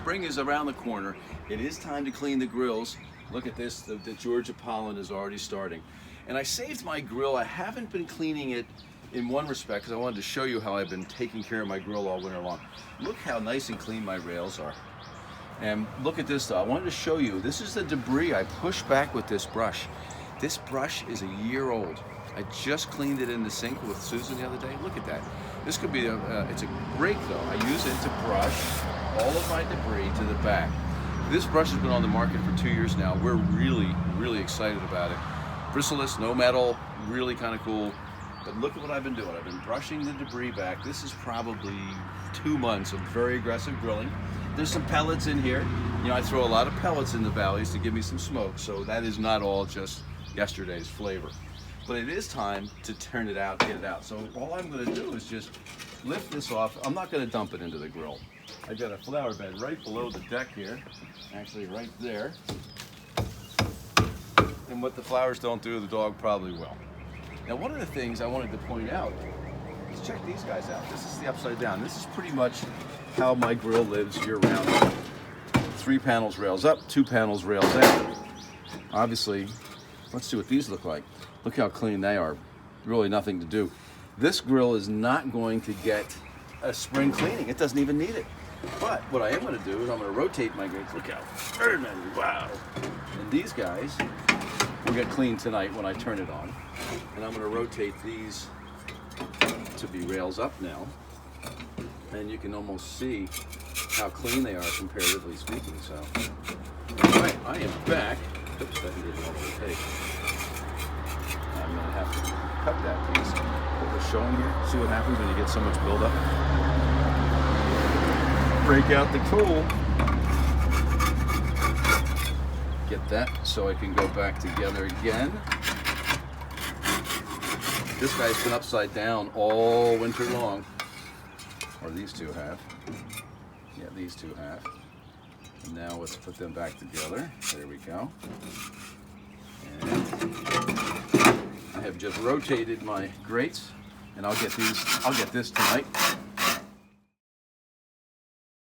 spring is around the corner. It is time to clean the grills. Look at this, the Georgia pollen is already starting. And I saved my grill. I haven't been cleaning it in one respect because I wanted to show you how I've been taking care of my grill all winter long. Look how nice and clean my rails are. And look at this though, I wanted to show you, this is the debris I pushed back with this brush. This brush is a year old. I just cleaned it in the sink with Susan the other day. Look at that. This could be it's a break though. I use it to brush all of my debris to the back. This brush has been on the market for 2 years now. We're really excited about it. Bristleless, no metal, really kind of cool. But look at what I've been doing. I've been brushing the debris back. This is probably 2 months of very aggressive grilling. There's some pellets in here. You know, I throw a lot of pellets in the valleys to give me some smoke, so that is not all just yesterday's flavor. But it is time to turn it out, get it out. So all I'm gonna do is just lift this off. I'm not gonna dump it into the grill. I've got a flower bed right below the deck here, actually right there. And what the flowers don't do, the dog probably will. Now one of the things I wanted to point out is check these guys out. This is the upside down. This is pretty much how my grill lives year round. 3 panels rails up, 2 panels rails down. Obviously, let's see what these look like. Look how clean they are. Really nothing to do. This grill is not going to get a spring cleaning. It doesn't even need it. But what I am going to do is I'm going to rotate my grates. Look how very many. Wow. And these guys will get cleaned tonight when I turn it on. And I'm going to rotate these to be rails up now. And you can almost see how clean they are comparatively speaking. So, all right, I am back. Oops, that didn't overtake. I'm going to have to cut that piece. What we're showing here, see what happens when you get so much buildup. Break out the tool. Get that so I can go back together again. This guy's been upside down all winter long. Or these two have. Yeah, these two have. And now let's put them back together. There we go. And I have just rotated my grates, and I'll get this tonight.